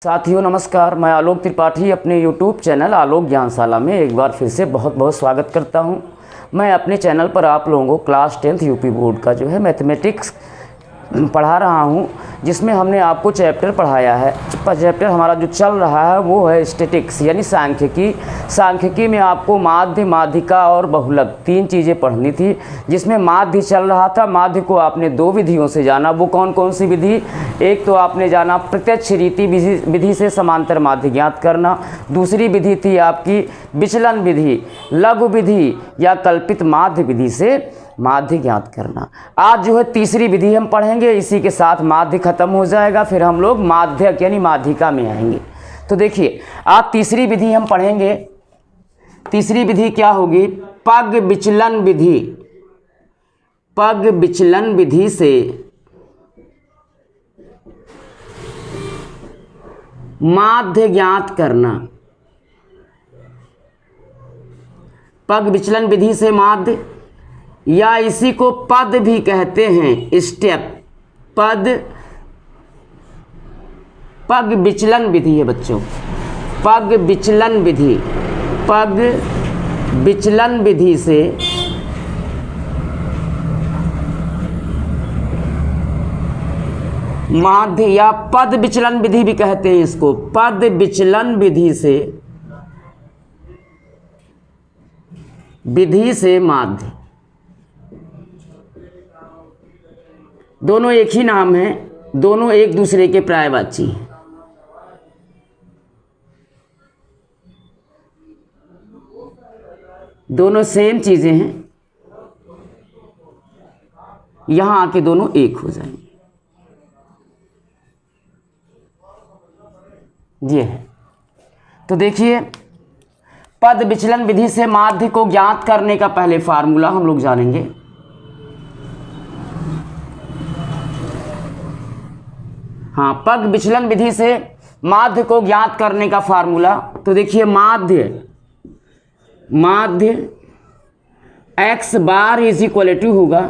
साथियों नमस्कार, मैं आलोक त्रिपाठी अपने YouTube चैनल आलोक ज्ञानशाला में एक बार फिर से बहुत बहुत स्वागत करता हूं। मैं अपने चैनल पर आप लोगों को क्लास 10th यूपी बोर्ड का जो है मैथमेटिक्स पढ़ा रहा हूं, जिसमें हमने आपको चैप्टर पढ़ाया है। चैप्टर हमारा जो चल रहा है वो है स्टैटिक्स यानी सांख्यिकी। सांख्यिकी में आपको माध्य, माध्यिका और बहुलक तीन चीज़ें पढ़नी थी, जिसमें माध्य चल रहा था। माध्य को आपने दो विधियों से जाना। वो कौन कौन सी विधि? एक तो आपने जाना प्रत्यक्ष रीति विधि से समांतर माध्य ज्ञात करना। दूसरी विधि थी आपकी विचलन विधि, लघु विधि या कल्पित माध्य विधि से माध्य ज्ञात करना। आज जो है तीसरी विधि हम पढ़ेंगे, इसी के साथ माध्य खत्म हो जाएगा, फिर हम लोग माध्यक यानी माध्यिका में आएंगे। तो देखिए आज तीसरी विधि हम पढ़ेंगे। तीसरी विधि क्या होगी? पग विचलन विधि। पग विचलन विधि से माध्य ज्ञात करना। पग विचलन विधि से माध्य, या इसी को पद भी कहते हैं, स्टेप। पग विचलन विधि है बच्चों, पग विचलन विधि। पग विचलन विधि से माध्य या पद विचलन विधि भी कहते हैं इसको। पद विचलन विधि से माध्य, दोनों एक ही नाम है, दोनों एक दूसरे के पर्यायवाची हैं। दोनों सेम चीजें हैं, यहां आके दोनों एक हो जाएंगे। ये है। तो देखिए पद विचलन विधि से माध्य को ज्ञात करने का पहले फार्मूला हम लोग जानेंगे। हाँ, पग विचलन विधि से माध्य को ज्ञात करने का फार्मूला। तो देखिए माध्य x bar is equal to होगा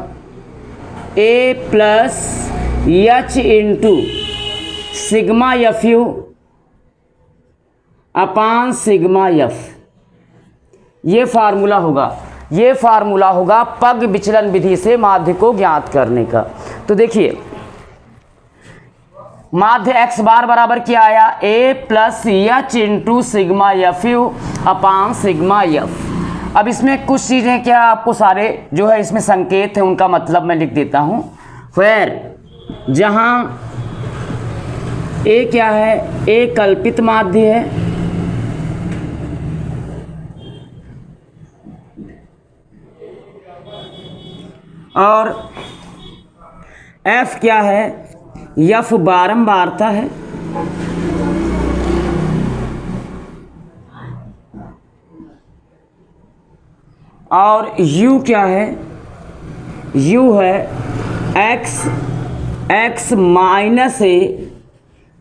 a plus h into sigma f u upon sigma f. ये फार्मूला होगा पग विचलन विधि से माध्य को ज्ञात करने का। तो देखिए माध्य x बार बराबर क्या आया? a plus h into sigma f u upon sigma F. अब इसमें कुछ चीज़ें क्या आपको सारे जो है इसमें संकेत है, उनका मतलब मैं लिख देता हूँ। फिर जहाँ a क्या है? a कल्पित माध्य है, और f क्या है? यफ बारंबारता है, और u क्या है? u है x minus a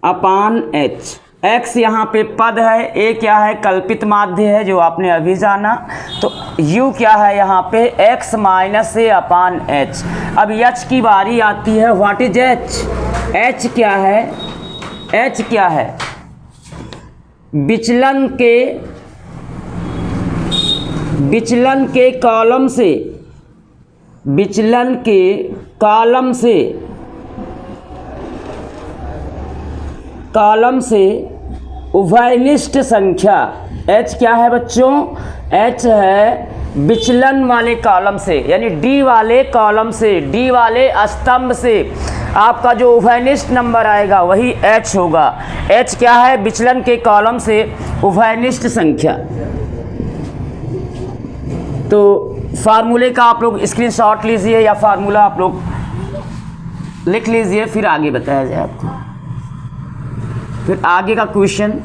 upon h। x यहाँ पे पद है, a क्या है? कल्पित माध्य है जो आपने अभी जाना। तो u क्या है यहाँ पे? x minus a upon h। अब h की बारी आती है। What is h? h क्या है? h क्या है? विचलन के कॉलम से उभयनिष्ठ संख्या। h क्या है बच्चों? h है विचलन वाले कॉलम से, यानी d वाले कॉलम से, d वाले स्तंभ से आपका जो उभयनिष्ठ नंबर आएगा वही h होगा। h क्या है? विचलन के कॉलम से उभयनिष्ठ संख्या। तो फार्मूले का आप लोग स्क्रीनशॉट लीजिए या फार्मूला आप लोग लिख लीजिए, फिर आगे बताया जाए आपको। फिर आगे का क्वेश्चन।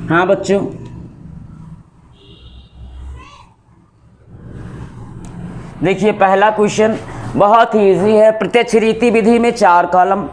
हाँ बच्चों, देखिए पहला क्वेश्चन बहुत ही इजी है। प्रत्यक्ष रीति विधि में चार कॉलम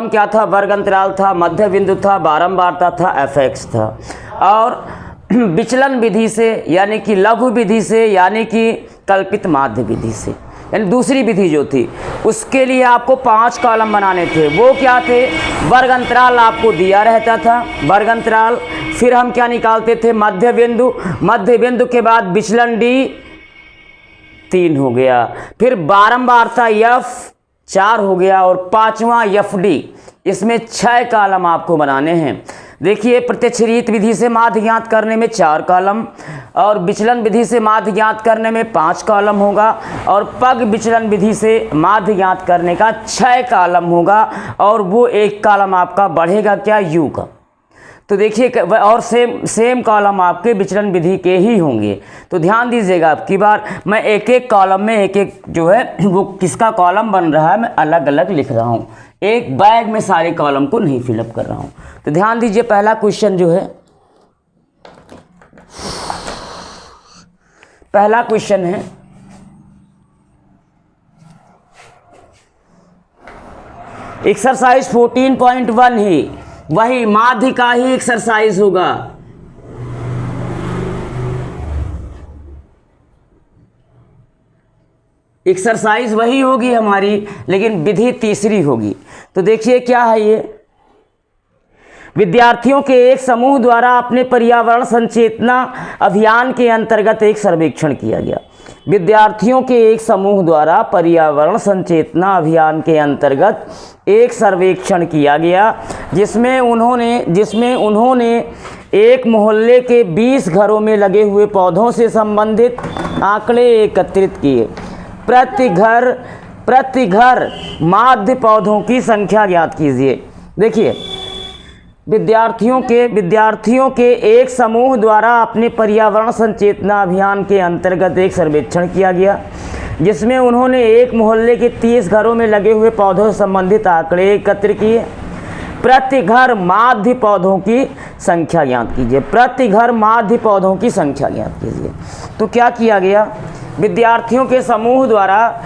क्या था? वर्ग अंतराल था, मध्य बिंदु था, बारंबारता था, एफ था। और विचलन विधि से यानी कि लघु विधि से यानी कि कल्पित माध्य विधि से, यानी दूसरी विधि जो थी उसके लिए आपको 5 कॉलम बनाने थे। वो क्या थे? वर्ग अंतराल आपको दिया रहता था, वर्ग अंतराल, फिर हम क्या निकालते थे? मध्य बिंदु, मध्य बिंदु के बाद विचलन डी 3 हो गया, फिर बारंबारता एफ 4 हो गया और 5वां एफ डी। इसमें 6 कॉलम आपको बनाने हैं। देखिए प्रत्यक्ष रीति विधि से माध्य ज्ञात करने में 4 कॉलम और विचलन विधि से माध्य ज्ञात करने में 5 कॉलम होगा और पग विचलन विधि से माध्य ज्ञात करने का 6 कॉलम होगा और वो 1 कॉलम आपका बढ़ेगा क्या? यू का। तो देखिए और सेम कॉलम आपके विचलन विधि के ही होंगे। तो ध्यान दीजिएगा, अब की बार मैं एक एक कॉलम में एक एक जो है वो किसका कॉलम बन रहा है मैं अलग अलग लिख रहा हूँ, एक बैग में सारे कॉलम को नहीं फिलअप कर रहा हूँ। तो ध्यान दीजिए, पहला क्वेश्चन जो है, पहला क्वेश्चन है एक्सरसाइज 14.1 ही वही माध्य का ही एक्सरसाइज होगा। एक्सरसाइज वही होगी हमारी, लेकिन विधि तीसरी होगी। तो देखिए क्या है ये, विद्यार्थियों के एक समूह द्वारा अपने पर्यावरण संचेतना अभियान के अंतर्गत एक सर्वेक्षण किया गया। विद्यार्थियों के एक समूह द्वारा पर्यावरण संचेतना अभियान के अंतर्गत एक सर्वेक्षण किया गया जिसमें उन्होंने एक मोहल्ले के 20 घरों में लगे हुए पौधों से संबंधित आंकड़े एकत्रित किए। प्रति घर माध्य पौधों की संख्या ज्ञात कीजिए। देखिए विद्यार्थियों के एक समूह द्वारा अपने पर्यावरण संचेतना अभियान के अंतर्गत एक सर्वेक्षण किया गया जिसमें उन्होंने एक मोहल्ले के 30 घरों में लगे हुए पौधों से संबंधित आंकड़े एकत्र किए। प्रति घर माध्य पौधों की संख्या ज्ञात कीजिए। प्रति घर माध्य पौधों की संख्या ज्ञात कीजिए। तो क्या किया गया, विद्यार्थियों के समूह द्वारा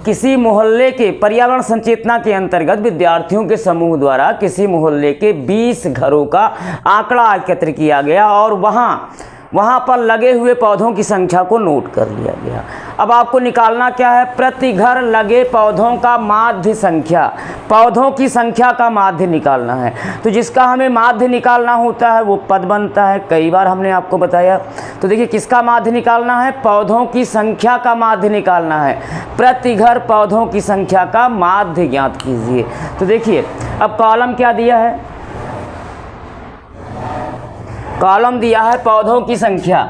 किसी मोहल्ले के पर्यावरण संचेतना के अंतर्गत विद्यार्थियों के समूह द्वारा किसी मोहल्ले के 20 घरों का आंकड़ा एकत्र किया गया और वहाँ पर लगे हुए पौधों की संख्या को नोट कर लिया गया। अब आपको निकालना क्या है? प्रति घर लगे पौधों का माध्य संख्या, पौधों की संख्या का माध्य निकालना है। तो जिसका हमें माध्य निकालना होता है वो पद बनता है, कई बार हमने आपको बताया। तो देखिए किसका माध्य निकालना है? पौधों की संख्या का माध्य निकालना है। प्रति घर पौधों की संख्या का माध्य ज्ञात कीजिए। तो देखिए अब कॉलम क्या दिया है? कॉलम दिया है पौधों की संख्या,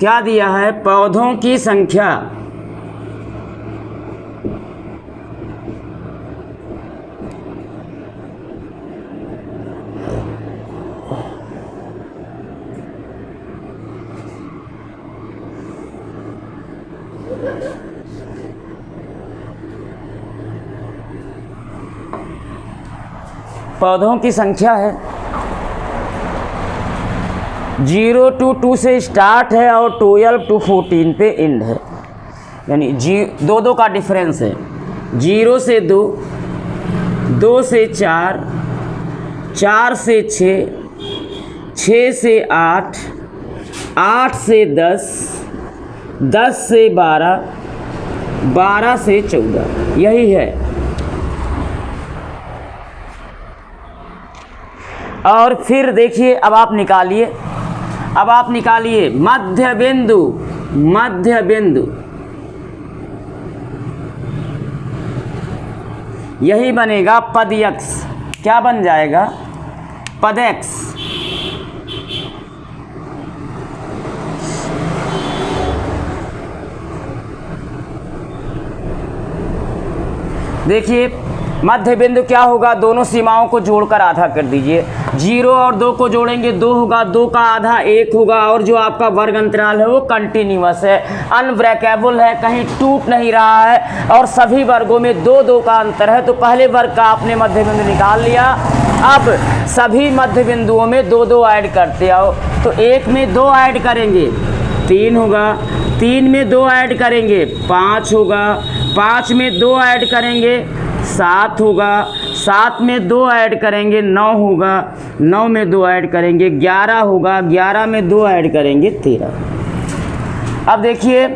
क्या दिया है? पौधों की संख्या। पौधों की संख्या है 0 to 2 से स्टार्ट है और 12 to 14 पे एंड है, यानी दो का डिफरेंस है। 0 से 2, 2 से 4, 4 से 6, 6 से 8, 8 से 10, 10 से 12, 12 से 14, यही है। और फिर देखिए अब आप निकालिए मध्य बिंदु, यही बनेगा पद x। क्या बन जाएगा? पद x। देखिए मध्य बिंदु क्या होगा, दोनों सीमाओं को जोड़कर आधा कर दीजिए। 0 और 2 को जोड़ेंगे 2 होगा, 2 का आधा 1 होगा, और जो आपका वर्ग अंतराल है वो कंटिन्यूअस है, अनब्रेकेबल है, कहीं टूट नहीं रहा है, और सभी वर्गों में 2 2 का अंतर है। तो पहले वर्ग का आपने मध्य बिंदु निकाल लिया। अब सभी मध्य बिंदुओं में 2 2 ऐड करते आओ। तो 1 में 2 ऐड करेंगे 3 होगा, 3 में 2 ऐड करेंगे 5 होगा, 5 में 2 ऐड करेंगे 7 होगा, 7 में 2 ऐड करेंगे 9 होगा, 9 में 2 ऐड करेंगे 11 होगा, 11 में 2 ऐड करेंगे 13। अब देखिए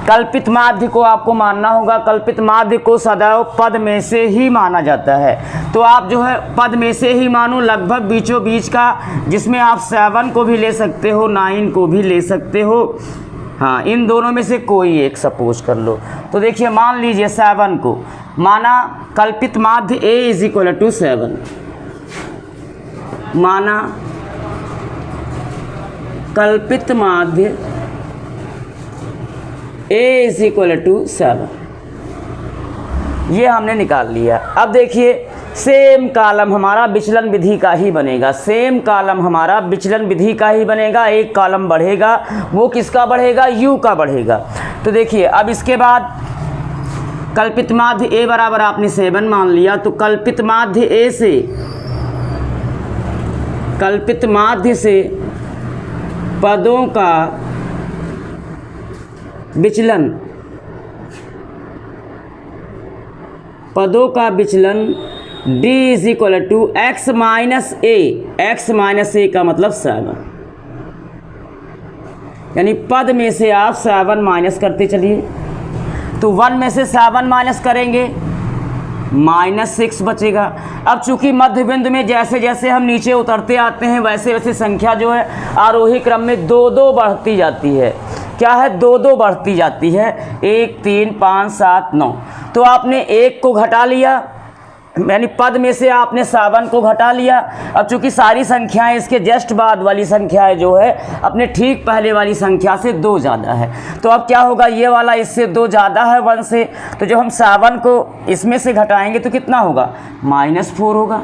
कल्पित माध्य को आपको मानना होगा। कल्पित माध्य को सदैव पद में से ही माना जाता है। तो आप जो है पद में से ही मानो, लगभग बीचों बीच का, जिसमें आप 7 को भी ले सकते हो, 9 को भी ले सकते हो। हाँ, इन दोनों में से कोई एक सपोज कर लो। तो देखिए मान लीजिए 7 को माना कल्पित माध्य a = 7, माना कल्पित माध्य a = 7, ये हमने निकाल लिया। अब देखिए सेम कॉलम हमारा विचलन विधि का ही बनेगा, सेम कॉलम हमारा विचलन विधि का ही बनेगा। एक कॉलम बढ़ेगा, वो किसका बढ़ेगा, u का बढ़ेगा। तो देखिए अब इसके बाद कल्पित माध्य a बराबर आपने 7 मान लिया। तो कल्पित माध्य a से, कल्पित माध्य से पदों का विचलन, पदों का विचलन d = x - a, x - a का मतलब 7, यानी पद में से आप 7 माइनस करते चलिए। तो 1 में से 7 माइनस करेंगे -6 बचेगा। अब चूंकि मध्य बिंदु में जैसे जैसे हम नीचे उतरते आते हैं वैसे वैसे संख्या जो है आरोही क्रम में 2 2 बढ़ती जाती है। क्या है, 2 2 बढ़ती जाती है, 1 3 5 7 9। तो आपने 1 को घटा लिया, यानी पद में से आपने 7 को घटा लिया। अब चूंकि सारी संख्याएं इसके जस्ट बाद वाली संख्याएं जो है अपने ठीक पहले वाली संख्या से 2 ज़्यादा है। तो अब क्या होगा, ये वाला इससे 2 ज़्यादा है 1 से, तो जब हम 7 को इसमें से घटाएंगे तो कितना होगा, -4 होगा।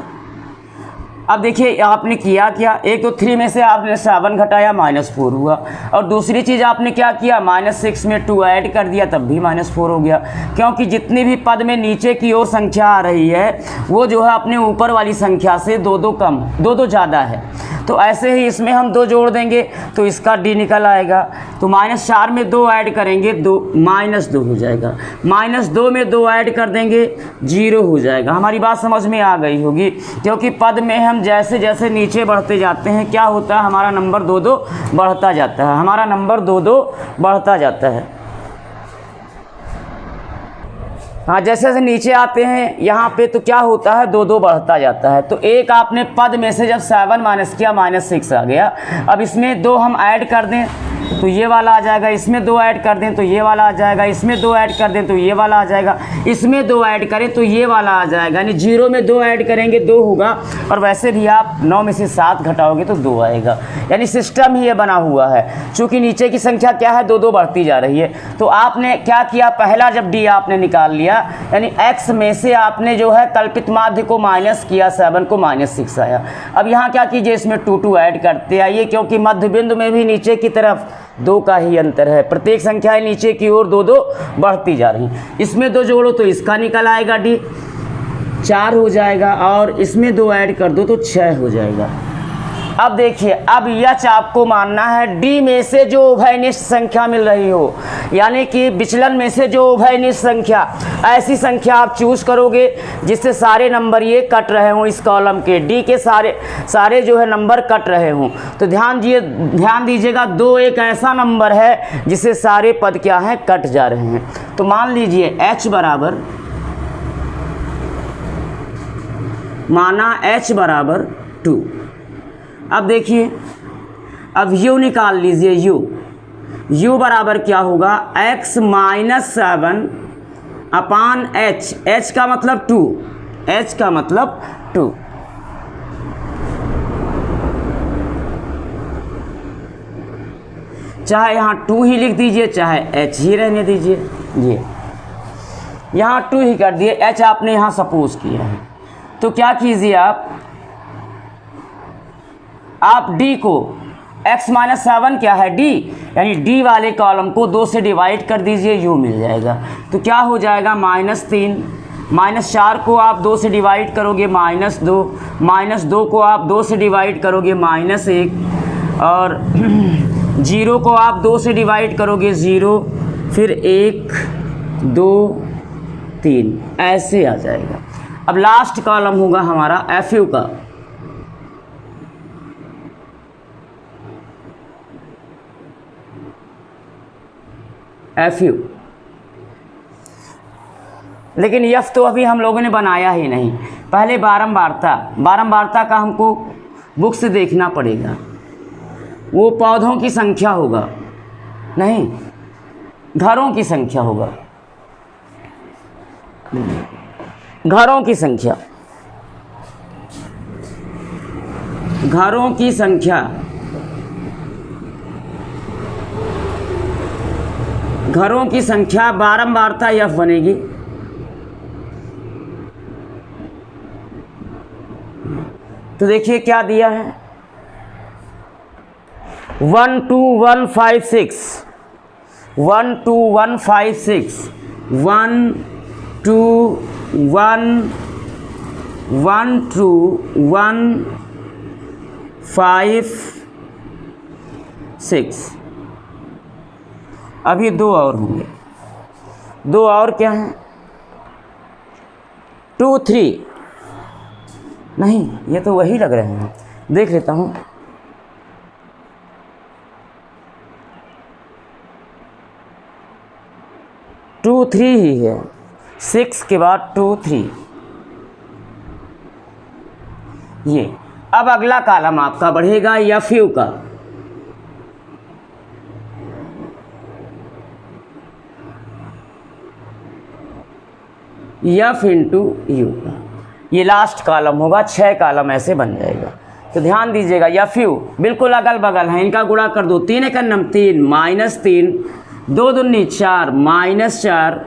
अब देखिए आपने किया क्या, एक तो 3 में से आपने 7 घटाया -4 हुआ, और दूसरी चीज़ आपने क्या किया, -6 में 2 ऐड कर दिया तब भी -4 हो गया। क्योंकि जितनी भी पद में नीचे की ओर संख्या आ रही है वो जो है अपने ऊपर वाली संख्या से 2 2 कम, 2 2 ज़्यादा है। तो ऐसे ही इसमें हम 2 जोड़ देंगे तो इसका d निकल आएगा। तो -4 में 2 ऐड करेंगे -2 हो जाएगा, -2 में 2 ऐड कर देंगे 0 हो जाएगा। हमारी बात समझ में आ गई होगी, क्योंकि पद में हम जैसे जैसे नीचे बढ़ते जाते हैं क्या होता है, हमारा नंबर 2 2 बढ़ता जाता है, हमारा नंबर 2 2 बढ़ता जाता है। हाँ, जैसे जैसे नीचे आते हैं यहाँ पे तो क्या होता है, 2 2 बढ़ता जाता है। तो एक आपने पद में से जब 7 माइनस किया -6 आ गया। अब इसमें 2 हम ऐड कर दें तो ये वाला आ जाएगा, इसमें 2 ऐड कर दें तो ये वाला आ जाएगा, इसमें 2 ऐड कर दें तो ये वाला आ जाएगा, इसमें 2 ऐड करें तो ये वाला आ जाएगा। यानी 0 में 2 ऐड करेंगे 2 होगा, और वैसे भी आप 9 में से 7 घटाओगे तो 2 आएगा। यानी सिस्टम ही ये बना हुआ है, चूँकि नीचे की संख्या क्या है, 2 2 बढ़ती जा रही है। तो आपने क्या किया, पहला जब d आपने निकाल लिया, यानी x में से आपने जो है कल्पित माध्य को माइनस किया, 7 को -6 आया। अब यहाँ क्या कीजिए, इसमें 2 2 ऐड करते आइए, क्योंकि मध्य बिंदु में भी नीचे की तरफ 2 का ही अंतर है, प्रत्येक संख्याएं नीचे की ओर 2 2 बढ़ती जा रही। इसमें 2 जोड़ो तो इसका निकल आएगा d 4 हो जाएगा, और इसमें 2 ऐड कर दो तो 6 हो जाएगा। अब देखिए, अब यह आपको मानना है d में से जो उभयनिष्ठ संख्या मिल रही हो, यानी कि विचलन में से जो उभयनिष्ठ संख्या, ऐसी संख्या आप चूज करोगे जिससे सारे नंबर ये कट रहे हों, इस कॉलम के d के सारे जो है नंबर कट रहे हों। तो ध्यान दीजिएगा, 2 एक ऐसा नंबर है जिससे सारे पद क्या हैं, कट जा रहे हैं। तो मान लीजिए h बराबर, माना h बराबर 2। अब देखिए, अब u निकाल लीजिए, u बराबर क्या होगा, x - 7 अपान h, h का मतलब 2, h का मतलब 2। चाहे यहाँ 2 ही लिख दीजिए, चाहे h ही रहने दीजिए। ये यहाँ 2 ही कर दिए, h आपने यहाँ सपोज किया है। तो क्या कीजिए आप d को x माइनस 7 क्या है d, यानी d वाले कॉलम को 2 से डिवाइड कर दीजिए, u मिल जाएगा। तो क्या हो जाएगा -3, -4 को आप 2 से डिवाइड करोगे -2, -2 को आप 2 से डिवाइड करोगे -1, और 0 को आप 2 से डिवाइड करोगे 0, फिर 1 2 3, ऐसे आ जाएगा। अब लास्ट कॉलम होगा हमारा FU का। FU, लेकिन F तो अभी हम लोगों ने बनाया ही नहीं। पहले बारंबारता का हमको बुक से देखना पड़ेगा। वो पौधों की संख्या होगा, नहीं घरों की संख्या होगा, घरों की संख्या, घरों की संख्या, घरों की संख्या बारंबारता F बनेगी। तो देखिए क्या दिया है, 1 2 1 5 6, 1 2 1 5 6, 1 2 1 1 2 1 5 6। अभी 2 और होंगे, 2 और क्या हैं, 2 3, नहीं ये तो वही लग रहे हैं, देख लेता हूँ। टू 3 ही है, 6 के बाद 2 3, ये। अब अगला कॉलम आपका बढ़ेगा FU का। F इंटू U का, ये लास्ट कॉलम होगा। 6 कॉलम ऐसे बन जाएगा। तो ध्यान दीजिएगा, FU बिल्कुल अगल बगल है, इनका गुणा कर दो। 3 एकम 3, -3, 2 दूनी 4, -4,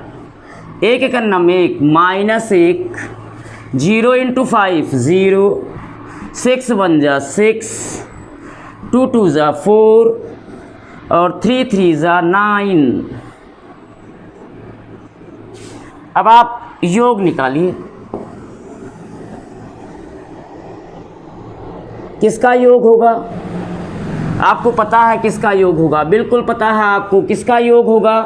1 एकम 1, -1, 0 इंटू 5 0, 6 1 जा 6, 2 2 जा 4, और 3 3 जा 9। अब आप योग निकालिए, किसका योग होगा? आपको पता है किसका योग होगा, बिल्कुल पता है आपको किसका योग होगा।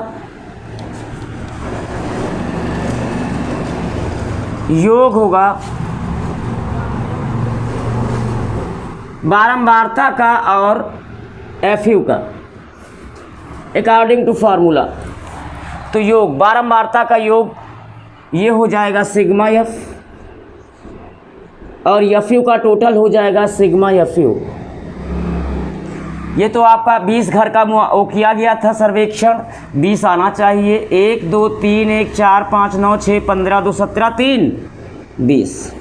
योग होगा बारंबारता का और FU का, अकॉर्डिंग टू फार्मूला। तो योग बारंबारता का योग ये हो जाएगा सिग्मा F, और FU का टोटल हो जाएगा सिग्मा FU। ये तो आपका 20 घर का वो किया गया था सर्वेक्षण, 20 आना चाहिए। 1 2 3 1 4 5 9 6 15 2 17 3 20।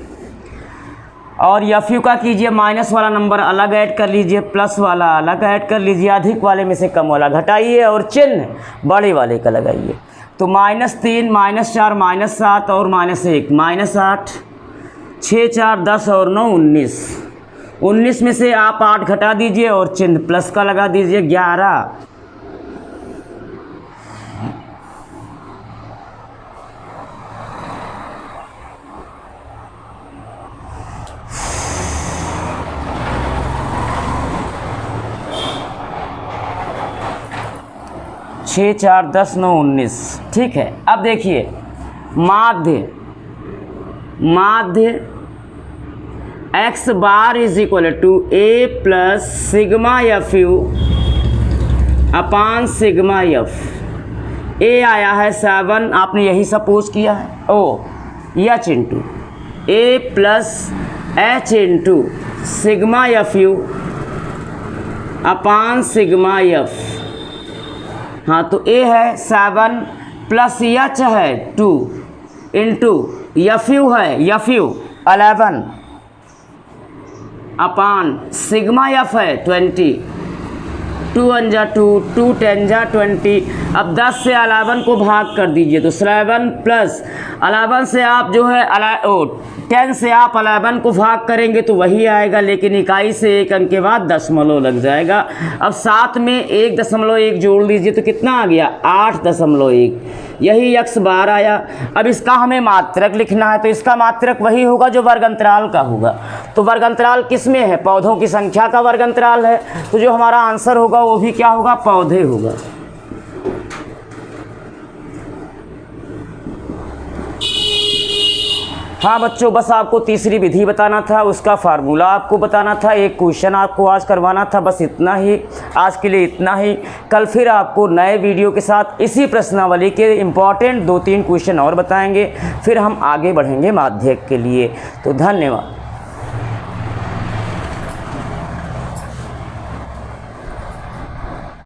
और FU का कीजिए, माइनस वाला नंबर अलग ऐड कर लीजिए, प्लस वाला अलग ऐड कर लीजिए, अधिक वाले में से कम वाला घटाइए और चिन्ह बड़े वाले का लगाइए। तो -3 -4 -7 और -1 -8, 6 4 10 और 9 19। 19 में से आप 8 घटा दीजिए और चिन्ह प्लस का लगा दीजिए 11। छः 4 10 9 19। ठीक है, अब देखिए माध्य x bar is equal to a plus sigma FU upon sigma F। a आया है 7, आपने यही सपोज किया है, ओ H into a plus H into sigma FU upon sigma F। हाँ, तो a है 7 प्लस H है 2 इंटू FU है FU 11 अपान सिग्मा F है 20 2 1 जा 2, 2 10 जा 20। अब 10 से 11 को भाग कर दीजिए तो 7 प्लस 11 से आप जो है 10 से आप 11 को भाग करेंगे तो वही आएगा, लेकिन इकाई से एक अंक के बाद दशमलव लग जाएगा। अब साथ में 1.1 जोड़ लीजिए तो कितना आ गया 8.1, यही x बार आया। अब इसका हमें मात्रक लिखना है तो इसका मात्रक वही होगा जो वर्ग अंतराल का होगा। तो वर्ग अंतराल किस में है, पौधों की संख्या का वर्ग अंतराल है, तो जो हमारा आंसर होगा वो भी क्या होगा, पौधे होगा। हाँ बच्चों, बस आपको तीसरी विधि बताना था, उसका फार्मूला आपको बताना था, एक क्वेश्चन आपको आज करवाना था, बस इतना ही। आज के लिए इतना ही। कल फिर आपको नए वीडियो के साथ इसी प्रश्नावली के इम्पॉर्टेंट 2-3 क्वेश्चन और बताएंगे, फिर हम आगे बढ़ेंगे माध्यमिक के लिए। तो धन्यवाद।